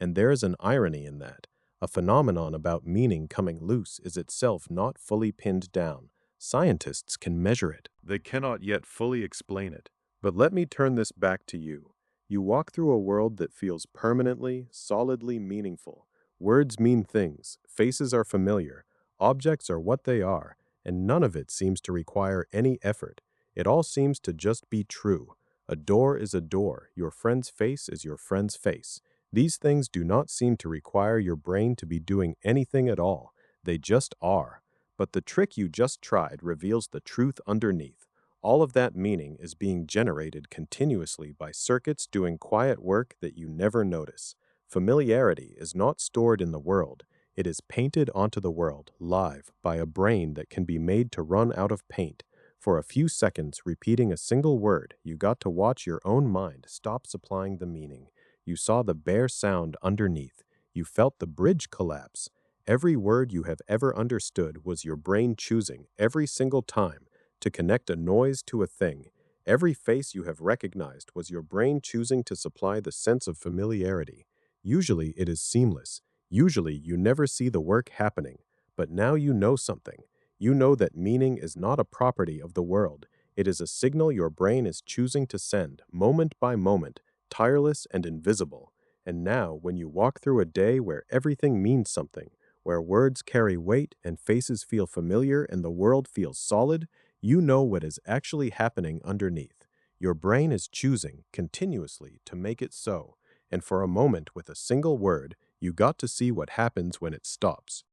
And there's an irony in that. A phenomenon about meaning coming loose is itself not fully pinned down. Scientists can measure it. They cannot yet fully explain it. But let me turn this back to you. You walk through a world that feels permanently, solidly meaningful. Words mean things, faces are familiar, objects are what they are, and none of it seems to require any effort. It all seems to just be true. A door is a door, your friend's face is your friend's face. These things do not seem to require your brain to be doing anything at all. They just are. But the trick you just tried reveals the truth underneath. All of that meaning is being generated continuously by circuits doing quiet work that you never notice. Familiarity is not stored in the world. It is painted onto the world, live, by a brain that can be made to run out of paint. For a few seconds, repeating a single word, you got to watch your own mind stop supplying the meaning. You saw the bare sound underneath. You felt the bridge collapse. Every word you have ever understood was your brain choosing, every single time, to connect a noise to a thing. Every face you have recognized was your brain choosing to supply the sense of familiarity. Usually it is seamless. Usually you never see the work happening. But now you know something. You know that meaning is not a property of the world. It is a signal your brain is choosing to send, moment by moment, tireless and invisible. And now, when you walk through a day where everything means something, where words carry weight and faces feel familiar and the world feels solid, you know what is actually happening underneath. Your brain is choosing, continuously, to make it so. And for a moment, with a single word, you got to see what happens when it stops.